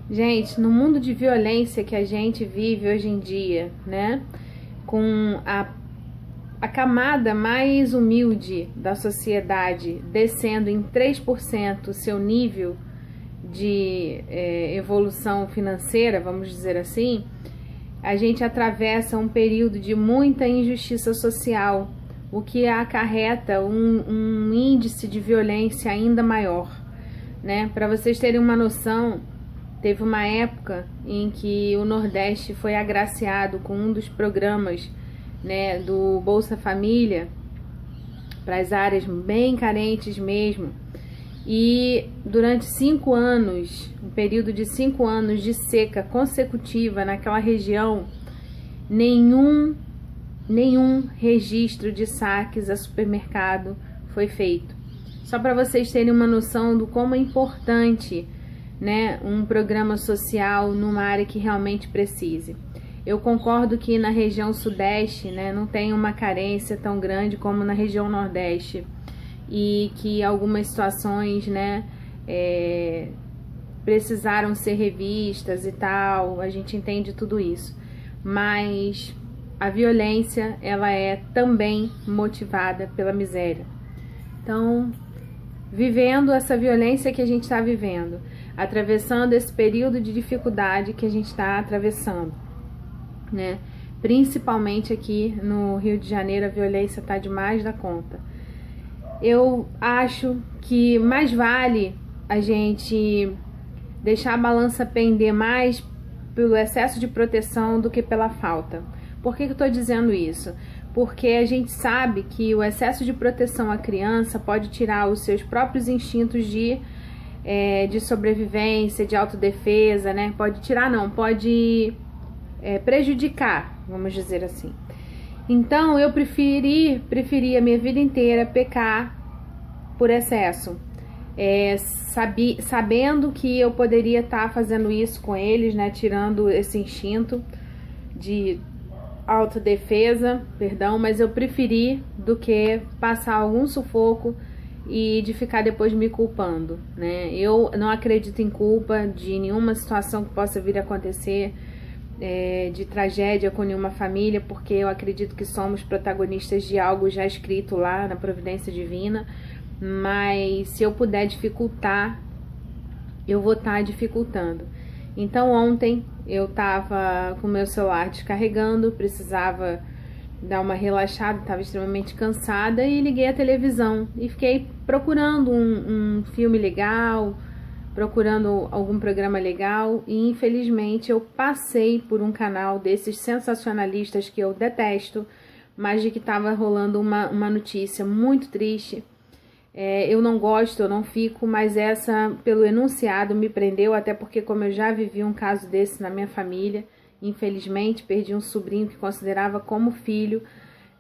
Gente, no mundo de violência que a gente vive hoje em dia, né? Com a camada mais humilde da sociedade descendo em 3% seu nível de evolução financeira, vamos dizer assim, a gente atravessa um período de muita injustiça social, o que acarreta um índice de violência ainda maior, né? Para vocês terem uma noção, teve uma época em que o Nordeste foi agraciado com um dos programas, né, do Bolsa Família para as áreas bem carentes mesmo. E durante 5 anos, um período de 5 anos de seca consecutiva naquela região, nenhum registro de saques a supermercado foi feito. Só para vocês terem uma noção do como é importante, né, um programa social numa área que realmente precise. Eu concordo que na região sudeste, né, não tem uma carência tão grande como na região nordeste, e que algumas situações, né, precisaram ser revistas e tal, a gente entende tudo isso, mas a violência, ela é também motivada pela miséria. Então, vivendo essa violência que a gente está vivendo, atravessando esse período de dificuldade que a gente está atravessando, né, principalmente aqui no Rio de Janeiro, a violência está demais da conta. Eu acho que mais vale a gente deixar a balança pender mais pelo excesso de proteção do que pela falta. Por que eu estou dizendo isso? Porque a gente sabe que o excesso de proteção à criança pode tirar os seus próprios instintos de sobrevivência, de autodefesa, né? Pode tirar, não, pode prejudicar, vamos dizer assim. Então, eu preferi a minha vida inteira pecar por excesso, sabendo que eu poderia estar fazendo isso com eles, né, tirando esse instinto de autodefesa, perdão, mas eu preferi do que passar algum sufoco e de ficar depois me culpando, né? Eu não acredito em culpa de nenhuma situação que possa vir a acontecer, de tragédia com nenhuma família, porque eu acredito que somos protagonistas de algo já escrito lá na providência divina, mas se eu puder dificultar, eu vou estar dificultando. Então ontem eu estava com o meu celular descarregando, precisava dar uma relaxada, estava extremamente cansada e liguei a televisão e fiquei procurando um filme legal, procurando algum programa legal, e infelizmente eu passei por um canal desses sensacionalistas que eu detesto, mas de que estava rolando uma notícia muito triste. Eu não gosto, eu não fico, mas essa, pelo enunciado, me prendeu, até porque como eu já vivi um caso desse na minha família, infelizmente perdi um sobrinho que considerava como filho,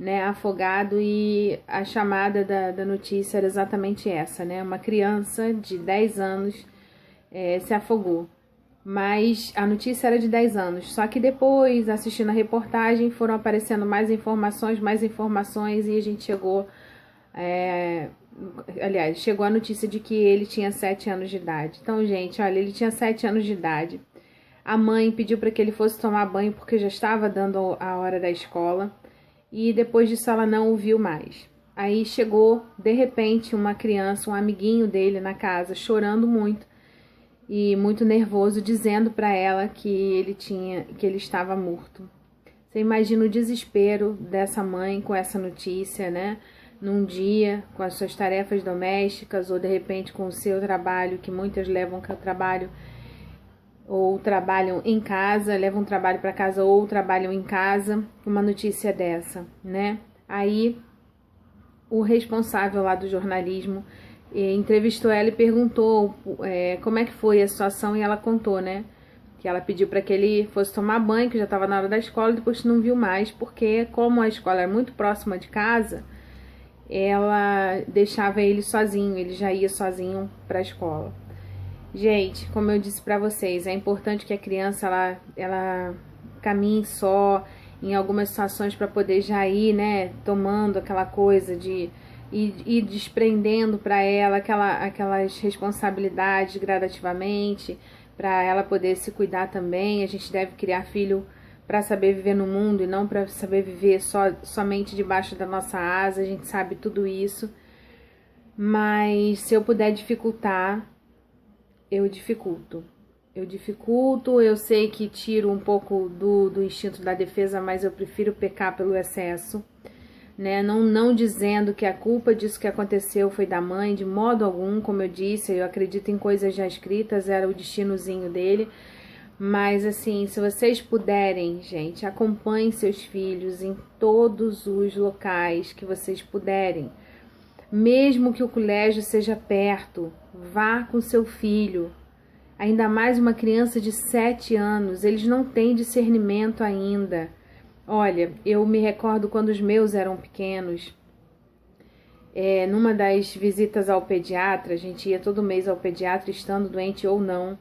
né, afogado, e a chamada da notícia era exatamente essa, né, uma criança de 10 anos se afogou, mas a notícia era de 10 anos, só que depois, assistindo a reportagem, foram aparecendo mais informações, e a gente chegou, chegou a notícia de que ele tinha 7 anos de idade. Então, gente, olha, ele tinha 7 anos de idade, a mãe pediu para que ele fosse tomar banho porque já estava dando a hora da escola, e depois disso ela não o viu mais. Aí chegou, de repente, uma criança, um amiguinho dele na casa, chorando muito, e muito nervoso, dizendo para ela que ele estava morto. Você imagina o desespero dessa mãe com essa notícia, né? Num dia, com as suas tarefas domésticas, ou de repente com o seu trabalho, que muitas levam ao trabalho, ou trabalham em casa, levam trabalho para casa ou trabalham em casa, uma notícia dessa, né? Aí o responsável lá do jornalismo entrevistou ela e perguntou como é que foi a situação, e ela contou, né, que ela pediu para que ele fosse tomar banho, que já estava na hora da escola, e depois não viu mais, porque como a escola era muito próxima de casa, ela deixava ele sozinho, ele já ia sozinho para a escola. Gente, como eu disse para vocês, é importante que a criança ela caminhe só em algumas situações para poder já ir, né, tomando aquela coisa de ir desprendendo para ela aquelas responsabilidades gradativamente, para ela poder se cuidar também. A gente deve criar filho para saber viver no mundo e não para saber viver somente debaixo da nossa asa. A gente sabe tudo isso. Mas se eu puder dificultar, eu dificulto. Eu sei que tiro um pouco do instinto da defesa, mas eu prefiro pecar pelo excesso, né? Não dizendo que a culpa disso que aconteceu foi da mãe, de modo algum, como eu disse, eu acredito em coisas já escritas, era o destinozinho dele. Mas assim, se vocês puderem, gente, acompanhem seus filhos em todos os locais que vocês puderem. Mesmo que o colégio seja perto, vá com seu filho. Ainda mais uma criança de 7 anos, eles não têm discernimento ainda. Olha, eu me recordo quando os meus eram pequenos, numa das visitas ao pediatra, a gente ia todo mês ao pediatra, estando doente ou não,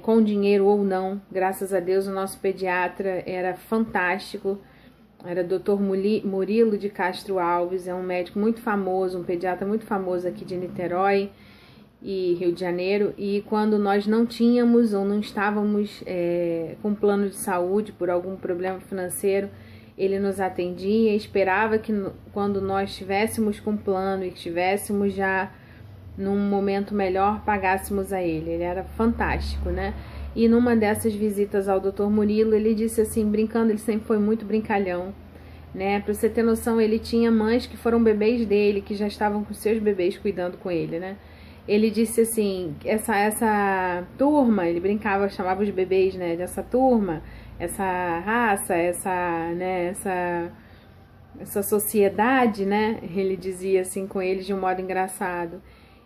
com dinheiro ou não. Graças a Deus o nosso pediatra era fantástico, era Dr. Murilo de Castro Alves, é um médico muito famoso, um pediatra muito famoso aqui de Niterói e Rio de Janeiro. E quando nós não tínhamos ou não estávamos com plano de saúde por algum problema financeiro, ele nos atendia, esperava que quando nós estivéssemos com plano e estivéssemos já num momento melhor, pagássemos a ele. Ele era fantástico, né? E numa dessas visitas ao Dr. Murilo, ele disse assim, brincando, ele sempre foi muito brincalhão, né? Pra você ter noção, ele tinha mães que foram bebês dele, que já estavam com seus bebês cuidando com ele, né? Ele disse assim, essa turma, ele brincava, chamava os bebês, né, dessa turma, essa raça, essa sociedade, né, ele dizia assim com eles de um modo engraçado.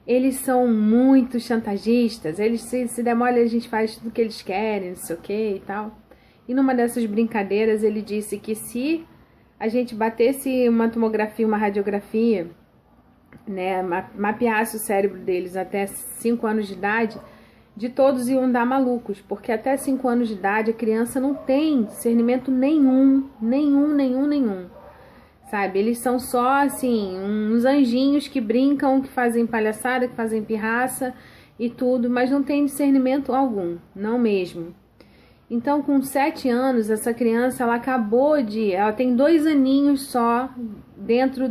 Eles são muito chantagistas, eles se der mole a gente faz tudo que eles querem, não sei o que e tal. E numa dessas brincadeiras ele disse que se a gente batesse uma tomografia, uma radiografia, né, mapeasse o cérebro deles até 5 anos de idade, de todos iam dar malucos, porque até 5 anos de idade a criança não tem discernimento nenhum, sabe? Eles são só, assim, uns anjinhos que brincam, que fazem palhaçada, que fazem pirraça e tudo, mas não tem discernimento algum, não mesmo. Então, com 7 anos, essa criança, ela tem 2 aninhos só dentro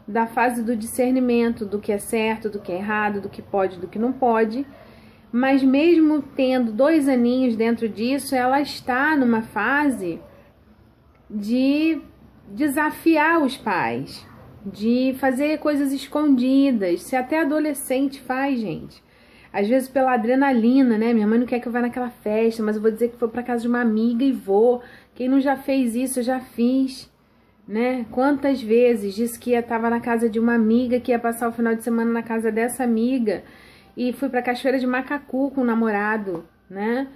da fase do discernimento, do que é certo, do que é errado, do que pode, do que não pode. Mas mesmo tendo 2 aninhos dentro disso, ela está numa fase de desafiar os pais, de fazer coisas escondidas. Se até adolescente faz, gente. Às vezes pela adrenalina, né? Minha mãe não quer que eu vá naquela festa, mas eu vou dizer que foi para casa de uma amiga e vou. Quem não já fez isso, eu já fiz. Né? Quantas vezes disse que estava na casa de uma amiga, que ia passar o final de semana na casa dessa amiga e fui para Cachoeira de Macacu com o namorado, né?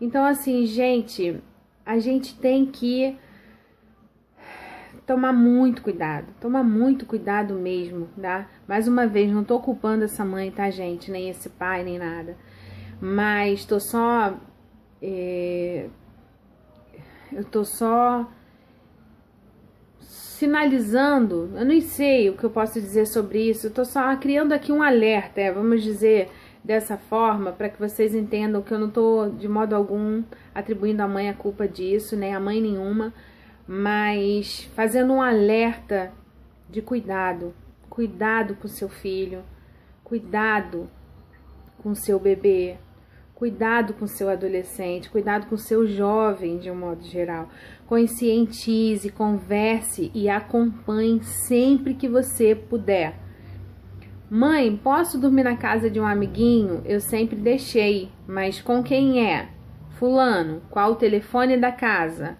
Então assim, gente, a gente tem que tomar muito cuidado mesmo, tá? Mais uma vez, não tô culpando essa mãe, tá, gente? Nem esse pai, nem nada, mas eu tô só sinalizando, eu não sei o que eu posso dizer sobre isso, eu tô só criando aqui um alerta, vamos dizer dessa forma, para que vocês entendam que eu não tô de modo algum atribuindo à mãe a culpa disso, nem a mãe nenhuma, mas fazendo um alerta de cuidado com seu filho, cuidado com seu bebê, cuidado com seu adolescente, cuidado com seu jovem de um modo geral. Conscientize, converse e acompanhe sempre que você puder. Mãe, posso dormir na casa de um amiguinho? Eu sempre deixei, mas com quem é? Fulano, qual o telefone da casa?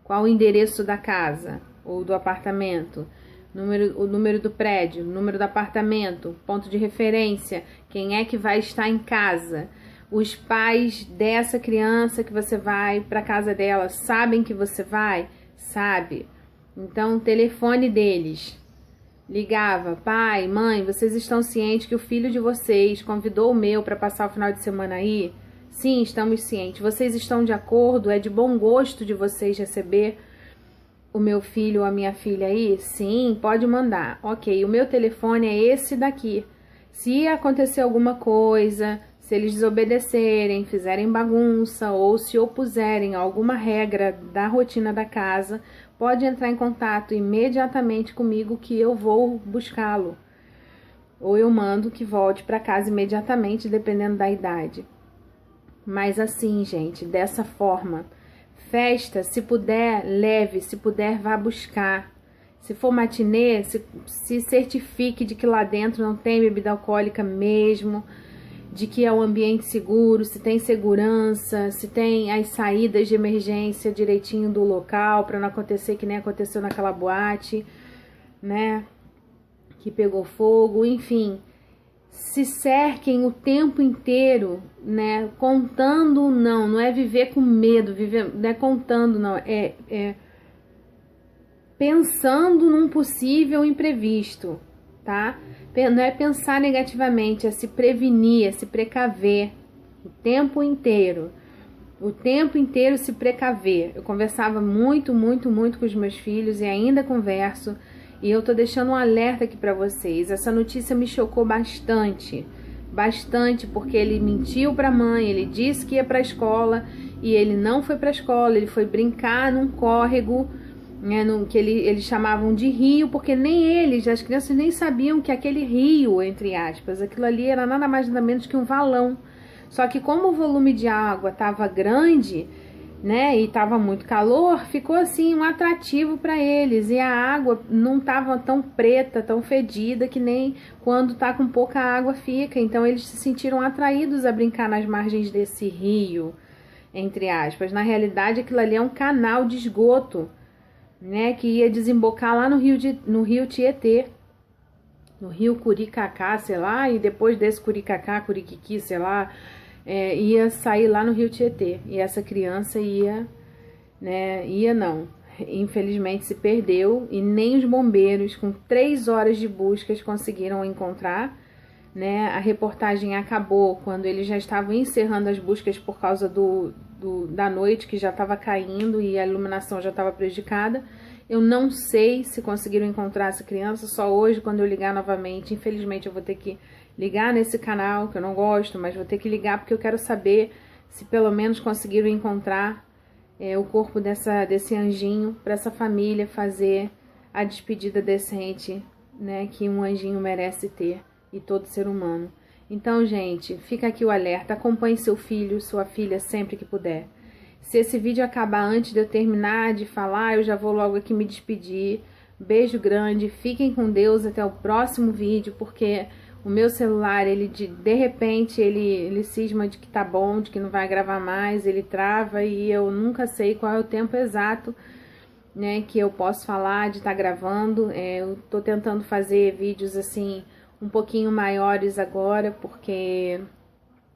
Qual o endereço da casa ou do apartamento? O número do prédio, o número do apartamento, ponto de referência, quem é que vai estar em casa? Os pais dessa criança que você vai para casa dela sabem que você vai? Sabe. Então, o telefone deles. Ligava, pai, mãe, vocês estão cientes que o filho de vocês convidou o meu para passar o final de semana aí? Sim, estamos cientes. Vocês estão de acordo? É de bom gosto de vocês receber o meu filho ou a minha filha aí? Sim, pode mandar. Ok, o meu telefone é esse daqui. Se acontecer alguma coisa, Se eles desobedecerem, fizerem bagunça ou se opuserem a alguma regra da rotina da casa, pode entrar em contato imediatamente comigo que eu vou buscá-lo. Ou eu mando que volte para casa imediatamente, dependendo da idade. Mas assim, gente, dessa forma, festa, se puder, leve, se puder, vá buscar. Se for matinê, se certifique de que lá dentro não tem bebida alcoólica mesmo, de que é um ambiente seguro, se tem segurança, se tem as saídas de emergência direitinho do local, para não acontecer que nem aconteceu naquela boate, né, que pegou fogo, enfim. Se cerquem o tempo inteiro, né, contando, não é viver com medo, não é contando, não, é pensando num possível imprevisto, tá? Não é pensar negativamente, é se prevenir, é se precaver o tempo inteiro se precaver. Eu conversava muito com os meus filhos e ainda converso, e eu tô deixando um alerta aqui para vocês. Essa notícia me chocou bastante, porque ele mentiu para a mãe, ele disse que ia para a escola e ele não foi para a escola, ele foi brincar num córrego, né, que eles chamavam de rio, porque nem eles, as crianças nem sabiam que aquele rio, entre aspas, aquilo ali era nada mais nada menos que um valão. Só que como o volume de água estava grande, né, e estava muito calor, ficou assim um atrativo para eles, e a água não estava tão preta, tão fedida que nem quando tá com pouca água fica. Então eles se sentiram atraídos a brincar nas margens desse rio, entre aspas. Na realidade, aquilo ali é um canal de esgoto, né, que ia desembocar lá no rio Tietê, no rio Curicacá, sei lá, e depois desse Curicacá, Curiquiqui, sei lá, ia sair lá no rio Tietê. E essa criança infelizmente se perdeu, e nem os bombeiros, com 3 horas de buscas, conseguiram encontrar, né? A reportagem acabou quando eles já estavam encerrando as buscas por causa da noite, que já estava caindo e a iluminação já estava prejudicada. Eu não sei se conseguiram encontrar essa criança, só hoje, quando eu ligar novamente. Infelizmente eu vou ter que ligar nesse canal, que eu não gosto, mas vou ter que ligar porque eu quero saber se pelo menos conseguiram encontrar o corpo desse anjinho, para essa família fazer a despedida decente, né, que um anjinho merece ter, e todo ser humano. Então, gente, fica aqui o alerta, acompanhe seu filho, sua filha, sempre que puder. Se esse vídeo acabar antes de eu terminar de falar, eu já vou logo aqui me despedir. Beijo grande, fiquem com Deus até o próximo vídeo, porque o meu celular, ele de repente, ele cisma de que tá bom, de que não vai gravar mais, ele trava, e eu nunca sei qual é o tempo exato, né, que eu posso falar de estar gravando. Eu tô tentando fazer vídeos assim um pouquinho maiores agora, porque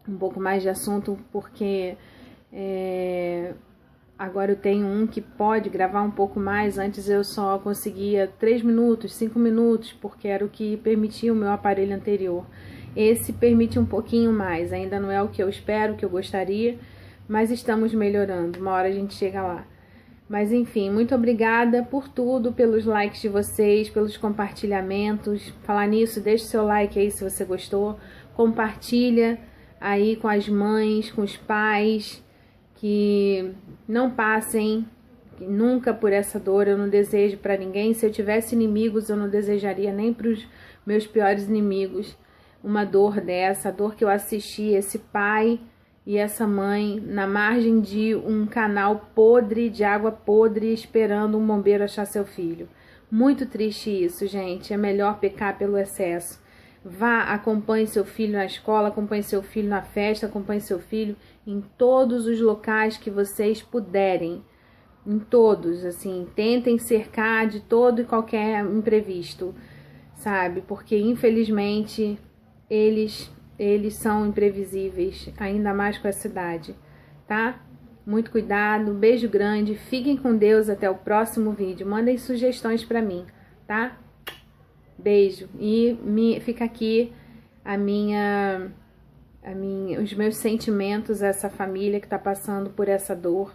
um pouco mais de assunto, porque agora eu tenho um que pode gravar um pouco mais. Antes eu só conseguia 3 minutos, 5 minutos, porque era o que permitia o meu aparelho anterior. Esse permite um pouquinho mais, ainda não é o que eu espero, o que eu gostaria, mas estamos melhorando, uma hora a gente chega lá. Mas enfim, muito obrigada por tudo, pelos likes de vocês, pelos compartilhamentos. Falar nisso, deixe seu like aí se você gostou, compartilha aí com as mães, com os pais, que não passem nunca por essa dor. Eu não desejo para ninguém. Se eu tivesse inimigos, eu não desejaria nem para os meus piores inimigos uma dor dessa, a dor que eu assisti, esse pai e essa mãe na margem de um canal podre, de água podre, esperando um bombeiro achar seu filho. Muito triste isso, gente. É melhor pecar pelo excesso. Vá, acompanhe seu filho na escola, acompanhe seu filho na festa, acompanhe seu filho em todos os locais que vocês puderem. Em todos, assim, tentem cercar de todo e qualquer imprevisto, sabe? Porque, infelizmente, eles são imprevisíveis, ainda mais com essa idade, tá? Muito cuidado, beijo grande, fiquem com Deus, até o próximo vídeo. Mandem sugestões pra mim, tá? Beijo. E fica aqui os meus sentimentos a essa família que tá passando por essa dor,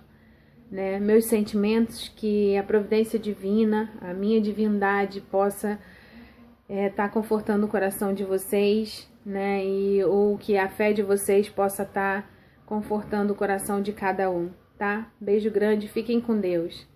né? Meus sentimentos, que a providência divina, a minha divindade possa tá confortando o coração de vocês, né? Ou que a fé de vocês possa estar confortando o coração de cada um, tá? Beijo grande, fiquem com Deus.